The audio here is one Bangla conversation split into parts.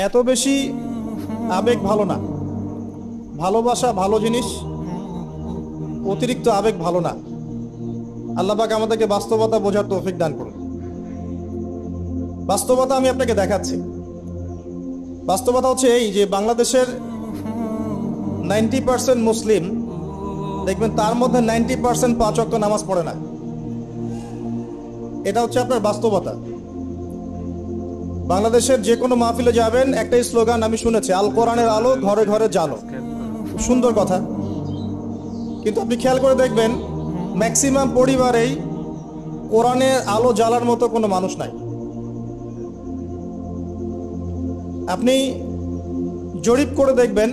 এত বেশি আবেগ ভালো না। ভালোবাসা ভালো জিনিস, অতিরিক্ত আবেগ ভালো না। আল্লাহ পাক আমাদেরকে বাস্তবতা বোঝার তৌফিক দান করুন। বাস্তবতা আমি আপনাকে দেখাচ্ছি। বাস্তবতা হচ্ছে এই যে বাংলাদেশের 90% মুসলিম দেখবেন, তার মধ্যে 90% 5 ওয়াক্ত নামাজ পড়ে না। এটা হচ্ছে আপনার বাস্তবতা। বাংলাদেশের যে কোনো মাহফিলে যাবেন, একটাই স্লোগান আমি শুনেছি, আল কোরআনের আলো ঘরে ঘরে জ্বালো। সুন্দর কথা, কিন্তু আপনি খেয়াল করে দেখবেন ম্যাক্সিমাম পরিবারেই কোরআনের আলো জ্বালার মতো কোনো মানুষ নাই। আপনি জরিপ করে দেখবেন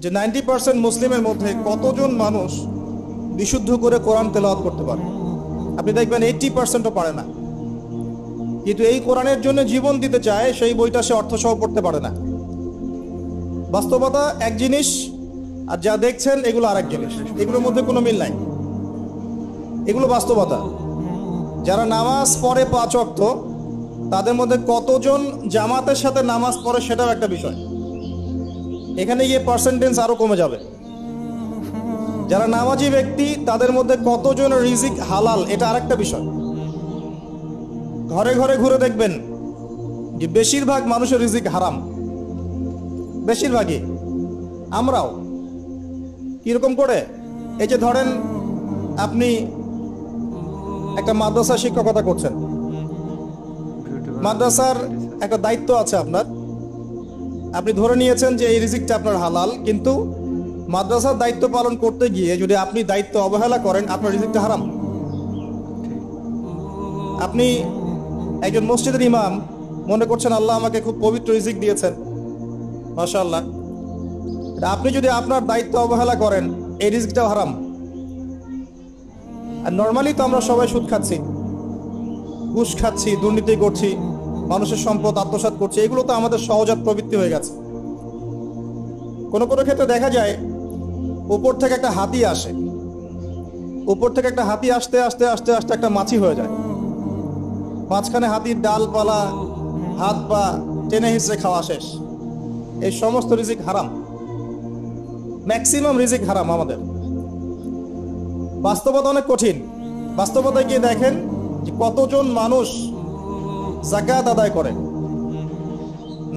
যে 90% মুসলিমের মধ্যে কতজন মানুষ বিশুদ্ধ করে কোরআন তেলাওয়াত করতে পারে। আপনি দেখবেন 80%ও পারে না। কিন্তু এই কোরআনের জন্য জীবন দিতে চায়, সেই বইটা সে অর্থসহ পড়তে পারে না। বাস্তবতা এক জিনিস, আর যা দেখছেন এগুলো আরেক জিনিস। এগুলোর মধ্যে কোনো মিল নাই। এগুলো বাস্তবতা। যারা নামাজ পড়ে 5 ওয়াক্ত, তাদের মধ্যে কতজন জামাতের সাথে নামাজ পড়ে সেটাও একটা বিষয়। এখানে গিয়ে পার্সেন্টেজ আরো কমে যাবে। যারা নামাজি ব্যক্তি, তাদের মধ্যে কতজন রিজিক হালাল, এটা আরেকটা বিষয়। ঘরে ঘরে ঘুরে দেখবেন যে বেশিরভাগ মানুষের রিজিক হারাম, বেশিরভাগই। আমরাও কিরকম করে, এই যে ধরেন আপনি একটা মাদ্রাসা শিক্ষকতা করছেন, মাদ্রাসার একটা দায়িত্ব আছে আপনার। আপনি ধরে নিয়েছেন যে এই রিজিকটা আপনার হালাল, কিন্তু মাদ্রাসার দায়িত্ব পালন করতে গিয়ে যদি আপনি দায়িত্ব অবহেলা করেন, আপনার রিজিকটা হারাম। আপনি একজন মসজিদের ইমাম, মনে করছেন আল্লাহ আমাকে খুব পবিত্র রিজিক দিয়েছেন, মাশাআল্লাহ। আপনি যদি আপনার দায়িত্ব অবহেলা করেন, এই রিজিকটাও হারাম। আর নর্মালি তো আমরা সবাই সুদ খাচ্ছি, ঘুষ খাচ্ছি, দুর্নীতি করছি, মানুষের সম্পদ আত্মসাৎ করছি। এগুলো তো আমাদের সহজাত প্রবৃত্তি হয়ে গেছে। কোনো কোনো ক্ষেত্রে দেখা যায় উপর থেকে একটা হাতি আসে, উপর থেকে একটা হাতি আসতে আস্তে আস্তে আস্তে একটা মাছি হয়ে যায়। মাঝখানে হাতির ডালপালা, হাত পা টেনে হিঁচড়ে খাওয়া শেষ। এই সমস্ত রিজিক হারাম, ম্যাক্সিমাম রিজিক হারাম আমাদের। বাস্তবতা অনেক কঠিন। বাস্তবতায় গিয়ে দেখেন যে কতজন মানুষ যাকাত আদায় করে।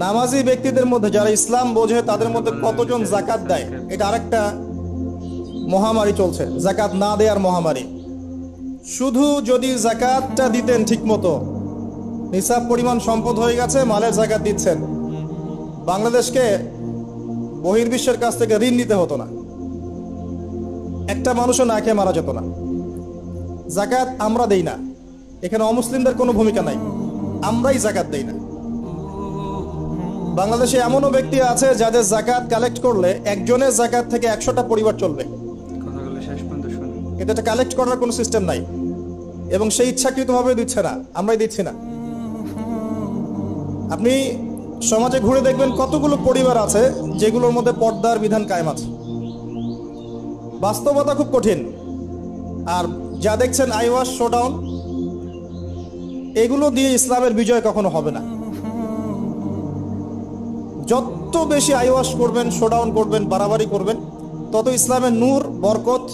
নামাজি ব্যক্তিদের মধ্যে যারা ইসলাম বোঝে, তাদের মধ্যে কতজন যাকাত দেয়। এটা আরেকটা মহামারী চলছে, যাকাত না দেওয়ার মহামারী। শুধু যদি যাকাতটা দিতেন ঠিক মতো, নিসাব পরিমাণ সম্পদ হয়ে গেছে, মালের যাকাত দিচ্ছেন, বাংলাদেশকে বহির্বিশ্বের কাছ থেকে ঋণ নিতে হতো না, একটা মানুষও না খেয়ে মারা যেত না। যাকাত আমরা দেই না, এখানে অমুসলিমদের কোনো ভূমিকা নাই, আমরাই যাকাত দেই না। বাংলাদেশে এমনও ব্যক্তি আছে যাদের যাকাত কালেক্ট করলে একজনের যাকাত থেকে 100টা পরিবার চলবে। এটা কালেক্ট করার কোনো সিস্টেম নাই, এবং সেই ইচ্ছাকৃতভাবে দিচ্ছে না, আমরাই দিচ্ছি না। আপনি সমাজে ঘুরে দেখবেন কতগুলো পরিবার আছে যেগুলোর মধ্যে পর্দার বিধান কায়েম আছে। বাস্তবতা খুব কঠিন। আর যা দেখছেন আইওয়াশ, শোডাউন, এগুলো দিয়ে ইসলামের বিজয় কখনো হবে না। যত বেশি আইওয়াশ করবেন, শোডাউন করবেন, বাড়াবাড়ি করবেন, তত ইসলামের নূর, বরকত,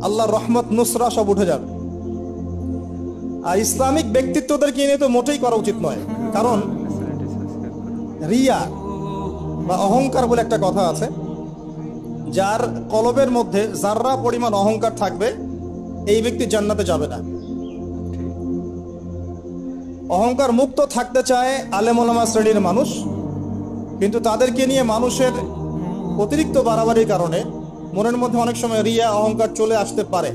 আল্লাহর রহমত, নুসরা সব উঠে যাবে। আর ইসলামিক ব্যক্তিত্বদেরকে নিয়ে তো মোটেই করা উচিত নয়। কারণ রিয়া বা অহংকার বলে একটা কথা আছে, যার কলবের মধ্যে যাররা পরিমাণ অহংকার থাকবে, এই ব্যক্তি জান্নাতে যাবে না। অহংকার মুক্ত থাকতে চায় আলেম ওলামা শ্রেণীর মানুষ, কিন্তু তাদেরকে নিয়ে মানুষের অতিরিক্ত বাড়াবাড়ির কারণে মনের মধ্যে অনেক সময় রিয়া, অহংকার চলে আসতে পারে।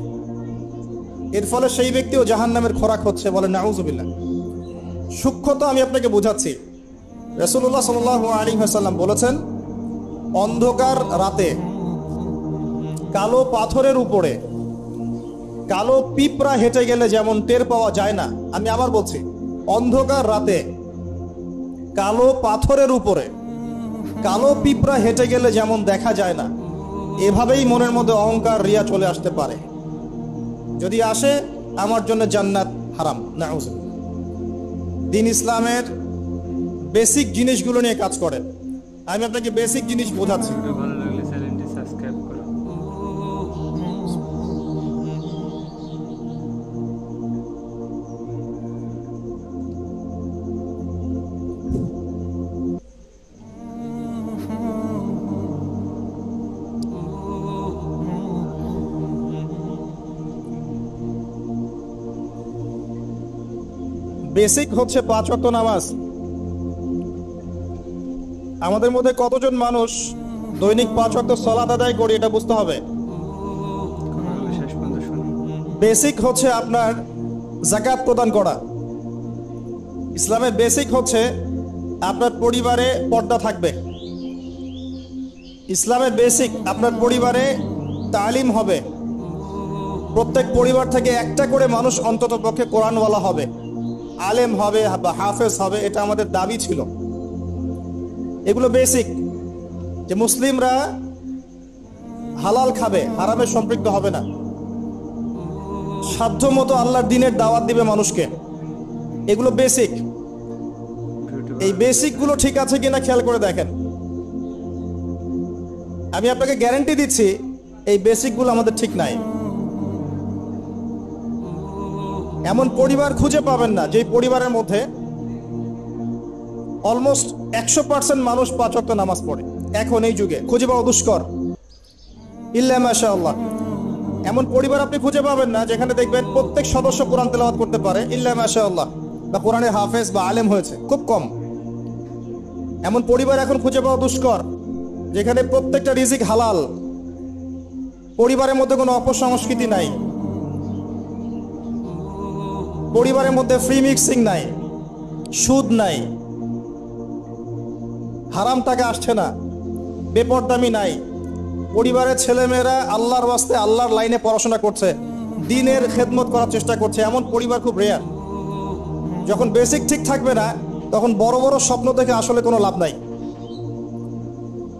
এর ফলে সেই ব্যক্তিও জাহান্নামের খোরাক হচ্ছে, বলে নাউজুবিল্লাহ। সূক্ষ্মতা আমি আপনাকে বোঝাচ্ছি। রাসূলুল্লাহ সাল্লাল্লাহু আলাইহি ওয়াসাল্লাম বলেছেন, অন্ধকার রাতে কালো পাথরের উপরে কালো পিঁপড়া হেঁটে গেলে যেমন টের পাওয়া যায় না, আমি আবার বলছি, অন্ধকার রাতে কালো পাথরের উপরে কালো পিঁপড়া হেঁটে গেলে যেমন দেখা যায় না, এভাবেই মনের মধ্যে অহংকার, রিয়া চলে আসতে পারে। যদি আসে, আমার জন্য জান্নাত হারাম, নাউজুবিল্লাহ। দ্বীন ইসলামের বেসিক জিনিসগুলো নিয়ে কাজ করে। আমি আপনাকে বেসিক জিনিস বোঝাচ্ছি। ভালো লাগলে চ্যানেলটি সাবস্ক্রাইব করো। বেসিক হচ্ছে 5 ওয়াক্ত নামাজ। আমাদের মধ্যে কতজন মানুষ দৈনিক 5 ওয়াক্ত সালাত আদায় করি এটা বুঝতে হবে। কথাগুলো শেষ পর্যন্ত শুনুন। বেসিক হচ্ছে আপনার যাকাত প্রদান করা। ইসলামের বেসিক হচ্ছে আপনার পরিবারে পর্দা থাকবে। ইসলামের বেসিক আপনার পরিবারে তালিম হবে। প্রত্যেক পরিবার থেকে একটা করে মানুষ অন্তত পক্ষে কোরআনওয়ালা হবে, আলেম হবে বা হাফেজ হবে, এটা আমাদের দাবি ছিল। এগুলো বেসিক, যে মুসলিমরা হালাল খাবে, হারামে সম্পৃক্ত হবে না, সাধ্য মতো আল্লাহর দ্বীনের দাওয়াত দিবে মানুষকে। এগুলো বেসিক। এই বেসিকগুলো ঠিক আছে কিনা খেয়াল করে দেখেন। আমি আপনাকে গ্যারান্টি দিচ্ছি এই বেসিকগুলো আমাদের ঠিক নাই। এমন পরিবার খুঁজে পাবেন না যে পরিবারের মধ্যে অলমোস্ট 100% মানুষ 5 ওয়াক্ত নামাজ পড়ে। এখন এই যুগে খুঁজে পাওয়া দুষ্কর, ইল্লা মাশাআল্লাহ। এমন পরিবার আপনি খুঁজে পাবেন না যেখানে দেখবেন প্রত্যেক সদস্য কোরআন তেলাওয়াত করতে পারে, ইল্লা মাশাআল্লাহ, বা কোরআনের হাফেজ বা আলেম হয়েছে, খুব কম। এমন পরিবার এখন খুঁজে পাওয়া দুষ্কর যেখানে প্রত্যেকটা রিজিক হালাল, পরিবারের মধ্যে কোনো অপসংস্কৃতি নাই, পরিবারের মধ্যে ফ্রি মিক্সিং নাই, সুদ নাই, হারাম টাকা আসছে না, বেপরদামি নাই। পরিবারের ছেলেমেয়েরা আল্লাহর ওয়াস্তে আল্লাহর লাইনে পড়াশোনা করছে, দ্বীনের খেদমত করার চেষ্টা করছে। এমন পরিবার খুব রেয়ার। যখন বেসিক ঠিক থাকবে না তখন বড় বড় স্বপ্ন দেখে আসলে কোনো লাভ নাই।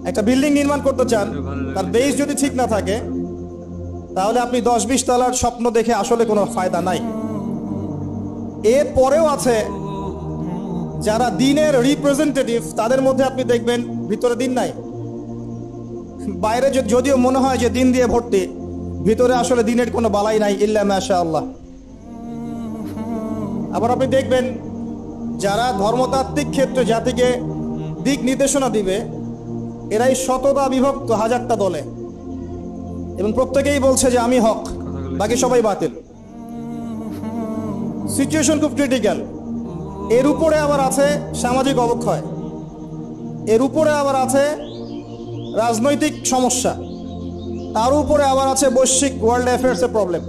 একটা বিল্ডিং নির্মাণ করতে চান, তার বেস যদি ঠিক না থাকে তাহলে আপনি 10-20 তলার স্বপ্ন দেখে আসলে কোনো ফায়দা নাই। এর পরেও আছে যারা দ্বীনের রিপ্রেজেন্টেটিভ, তাদের মধ্যে আপনি দেখবেন ভিতরে দ্বীন নাই। বাইরে যদিও মনে হয় যে দ্বীন দিয়ে ভর্তি, ভিতরে আসলে দ্বীনের কোনো বালাই নাই, ইল্লা মাশাআল্লাহ। আবার আপনি দেখবেন যারা ধর্মতাত্ত্বিক ক্ষেত্রে জাতিকে দিক নির্দেশনা দিবে, এরাই শতটা বিভক্ত হাজারটা দলে, এবং প্রত্যেকেই বলছে যে আমি হক, বাকি সবাই বাতিল। সিচুয়েশন খুব ক্রিটিক্যাল। এর উপরে আবার আছে সামাজিক অবক্ষয়, এর উপরে আবার আছে রাজনৈতিক সমস্যা, তার উপরে আবার আছে বৈশ্বিক ওয়ার্ল্ড অ্যাফেয়ার্সের প্রবলেম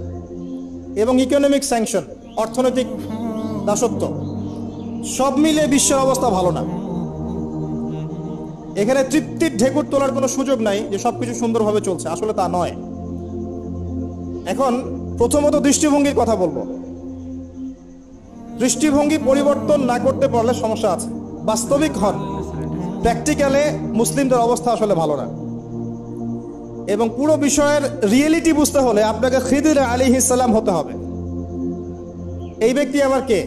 এবং ইকোনমিক স্যাংশন, অর্থনৈতিক দাসত্ব। সব মিলে বিশ্বের অবস্থা ভালো না। এখানে তৃপ্তির ঢেকুর তোলার কোনো সুযোগ নাই যে সবকিছু সুন্দরভাবে চলছে, আসলে তা নয়। এখন প্রথমত দৃষ্টিভঙ্গির কথা বলবো। দৃষ্টিভঙ্গি পরিবর্তন না করতে পারলে সমস্যা আছে। বাস্তবিক হন, প্র্যাকটিক্যালে মুসলিমদের অবস্থা আসলে ভালো না। এবং পুরো বিষয়ের রিয়েলিটি বুঝতে হলে আপনাকে খিদির আলাইহিস সালাম হতে হবে। এই ব্যক্তি আবার কে?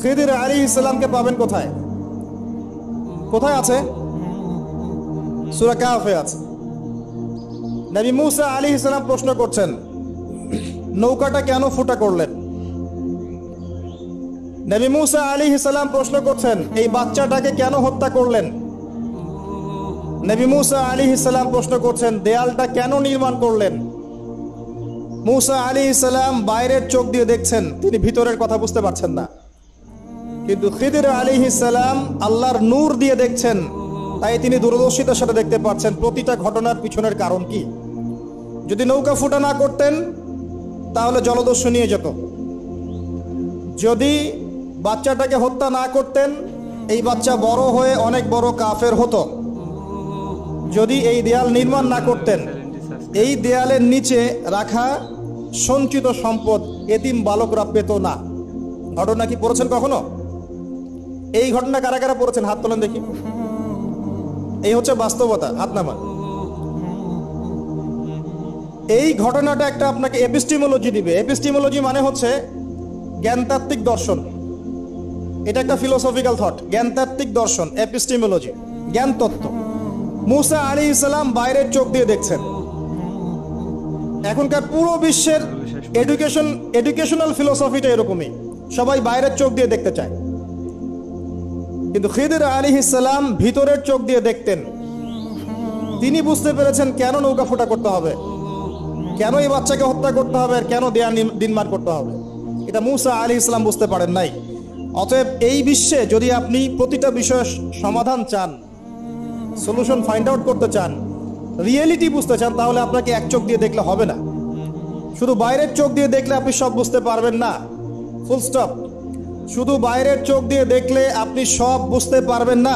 খিদির আলাইহিস সালামকে পাবেন কোথায়? কোথায় আছে? সূরা কাহফে আছে। নবী মুসা আলাইহিস সালাম প্রশ্ন করছেন, নৌকাটা কেন ফুটা করলেন? নবী মুসা আলাইহিস সালাম প্রশ্ন করছেন, এই বাচ্চাটাকে কেন হত্যা করলেন? নবী মুসা আলাইহিস সালাম প্রশ্ন করছেন, দেয়ালটা কেন নির্মাণ করলেন? মুসা আলাইহিস সালাম বাইরের চোখ দিয়ে দেখছেন, তিনি ভিতরের কথা বুঝতে পারছেন না। কিন্তু খিদির আলাইহিস সালাম আল্লাহর নূর দিয়ে দেখছেন, তাই তিনি দূরদর্শিতার সাথে দেখতে পাচ্ছেন প্রতিটা ঘটনার পিছনের কারণ কি। যদি নৌকা ফুটা না করতেন তাহলে জলদস্যু নিয়ে যেত। যদি বাচ্চাটাকে হত্যা না করতেন, এই বাচ্চা বড় হয়ে অনেক বড় কাফের হতো। যদি এই দেয়াল নির্মাণ না করতেন, এই দেয়ালের নিচে রাখা সঞ্চিত সম্পদ এতিম বালকরা পেত না। ঘটনা কি পড়েছেন কখনো? এই ঘটনা কারা কারা পড়েছেন? হাত তোলেন দেখি। এই হচ্ছে বাস্তবতা, হাত নামান। এই ঘটনাটা একটা আপনাকে এপিস্টিমোলজি দিবে। এপিস্টিমোলজি মানে হচ্ছে জ্ঞানতাত্ত্বিক দর্শন। এটা একটা ফিলোসফিক্যাল থট, জ্ঞানতাত্ত্বিক দর্শন, এপিস্টিমোলজি, জ্ঞান তত্ত্ব। মুসা আলাইহিস সালাম বাইরের চোখ দিয়ে দেখছেন। এখনকার পুরো বিশ্বের এডুকেশনাল ফিলোসফিটা এরকমই, সবাই বাইরের চোখ দিয়ে দেখতে চায়। কিন্তু খিদির আলাইহিস সালাম ভিতরের চোখ দিয়ে দেখতেন। তিনি বুঝতে পেরেছেন কেন নৌকা ফোটা করতে হবে, কেন এই বাচ্চাকে হত্যা করতে হবে, আর কেন দেয়া দিনমার করতে হবে। এটা মুসা আলাইহিস সালাম বুঝতে পারেন নাই। অতএব এই বিশ্বে যদি আপনি প্রতিটা বিষয়ের সমাধান চান, সলিউশন ফাইন্ড আউট করতে চান, রিয়েলিটি বুঝতে চান, তাহলে আপনাকে এক চোখ দিয়ে দেখলে হবে না। শুধু বাইরের চোখ দিয়ে দেখলে আপনি সব বুঝতে পারবেন না, ফুল স্টপ। শুধু বাইরের চোখ দিয়ে দেখলে আপনি সব বুঝতে পারবেন না।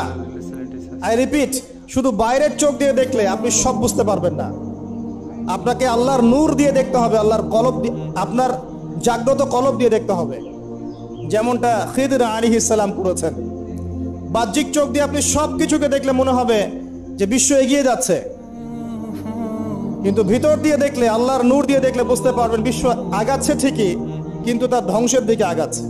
আই রিপিট, শুধু বাইরের চোখ দিয়ে দেখলে আপনি সব বুঝতে পারবেন না। আপনাকে আল্লাহর নূর দিয়ে দেখতে হবে, আল্লাহর কলব দিয়ে, আপনার জাগ্রত কলব দিয়ে দেখতে হবে, যেমনটা খিদির আলাইহিস সালাম করেছেন। বাহ্যিক চোখ দিয়ে আপনি সব কিছুকে দেখলে মনে হবে যে বিশ্ব এগিয়ে যাচ্ছে, কিন্তু ভিতর দিয়ে দেখলে, আল্লাহর নূর দিয়ে দেখলে বুঝতে পারবেন বিশ্ব আগাচ্ছে ঠিকই, কিন্তু তার ধ্বংসের দিকে আগাচ্ছে।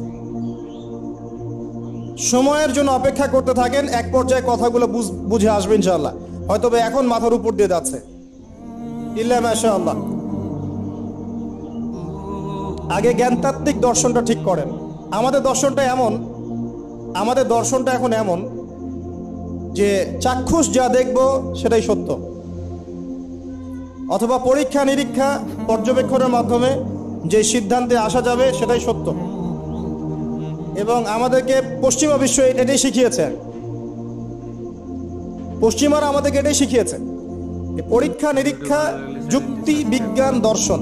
সময়ের জন্য অপেক্ষা করতে থাকেন, এক পর্যায়ে কথাগুলো বুঝে আসবে ইনশাআল্লাহ। হয়তো এখন মাথার উপর দিয়ে যাচ্ছে, ইল্লা মাশাআল্লাহ। আগে জ্ঞানতাত্ত্বিক দর্শনটা ঠিক করেন। আমাদের দর্শনটা এখন এমন যে চাক্ষুষ যা দেখব সেটাই সত্য, অথবা পরীক্ষা নিরীক্ষা পর্যবেক্ষণের মাধ্যমে যে সিদ্ধান্তে আসা যাবে সেটাই সত্য। এবং আমাদেরকে পশ্চিমা বিশ্ব এটাই শিখিয়েছে, পশ্চিমারা আমাদেরকে এটাই শিখিয়েছে যে পরীক্ষা নিরীক্ষা, যুক্তি, বিজ্ঞান, দর্শন,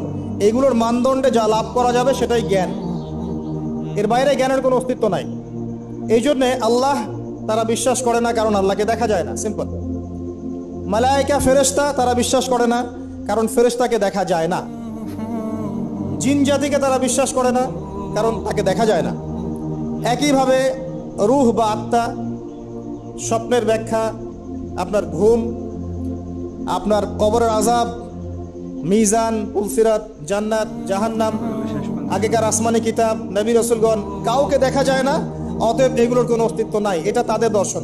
এগুলোর মানদণ্ডে যা লাভ করা যাবে সেটাই জ্ঞান। এর বাইরে জ্ঞানের কোনো অস্তিত্ব নাই। এই জন্যে আল্লাহ তারা বিশ্বাস করে না, কারণ আল্লাহকে দেখা যায় না, সিম্পল। মালায়েকা, ফেরেশতা তারা বিশ্বাস করে না, কারণ ফেরেশতাকে দেখা যায় না। জিন জাতিকে তারা বিশ্বাস করে না, কারণ তাকে দেখা যায় না। একইভাবে রূহ বা আত্মা, স্বপ্নের ব্যাখ্যা, আপনার ঘুম, আপনার কবরের আযাব, মিজান, পুলসিরাত, জান্নাত, জাহান্নাম, আগেকার আসমানি কিতাব, নবী রাসূলগণ, কাউকে দেখা যায় না। অতএব এগুলোর কোনো অস্তিত্ব নাই, এটা তাদের দর্শন।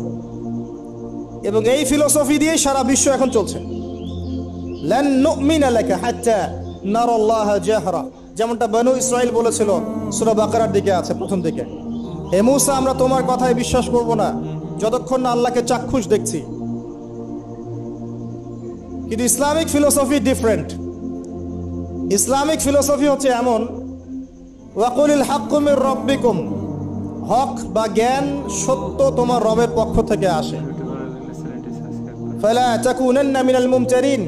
এবং এই ফিলোসফি দিয়েই সারা বিশ্ব এখন চলছে। লান নুমিনা লাকা হাত্তা নারাল্লাহ জাহরা, যেমনটা বনু ইসরাইল বলেছিল, সূরা বাকারার দিকে আছে প্রথম দিকে। হে মূসা, আমরা তোমার কথায় বিশ্বাস করব না যতক্ষণ না আল্লাহকে চাক্ষুষ দেখছি। কিন্তু Islamic philosophy different. Islamic philosophy হচ্ছে এমন, ওয়াকুলিল হাক্কু মির রাব্বিকুম, হক বা জ্ঞান, সত্য তোমার রবের পক্ষ থেকে আসে। ফালা তাকুনান্না মিনাল মুমতারিন,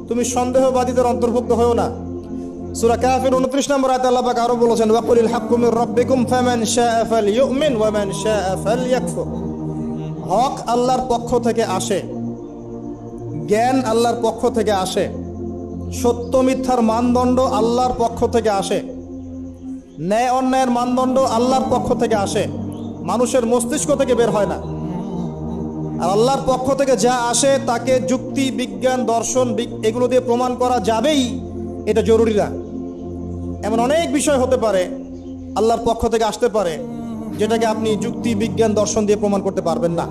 তুমি সন্দেহবাদীদের অন্তর্ভুক্ত হও না। সূরা কাফির 29 নম্বর আয়াতে আল্লাহ পাক আরো বলেছেন, ওয়াকুলিল হাক্কু মির রাব্বিকুম ফামান শাআ ফালইউমিন ওয়া মান শাআ ফালইয়াকফুর। হক আল্লাহর পক্ষ থেকে আসে, জ্ঞান আল্লাহর পক্ষ থেকে আসে, সত্য মিথ্যার মানদণ্ড আল্লাহর পক্ষ থেকে আসে, ন্যায় অন্যায়ের মানদণ্ড আল্লাহর পক্ষ থেকে আসে, মানুষের মস্তিষ্ক থেকে বের হয় না। আর আল্লাহর পক্ষ থেকে যা আসে তাকে যুক্তি, বিজ্ঞান, দর্শন এগুলো দিয়ে প্রমাণ করা যাবেই, এটা জরুরি না। এমন অনেক বিষয় হতে পারে আল্লাহর পক্ষ থেকে আসতে পারে যেটাকে আপনি যুক্তি, বিজ্ঞান, দর্শন দিয়ে প্রমাণ করতে পারবেন না,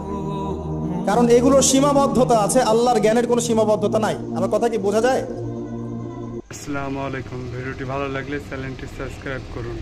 কারণ এগুলোর সীমাবদ্ধতা আছে, আল্লাহর জ্ঞানের কোনো সীমাবদ্ধতা নাই। আমার কথা কি বোঝা যায়? আসসালামু আলাইকুম। ভিডিওটি ভালো লাগলে চ্যানেলটি সাবস্ক্রাইব করুন।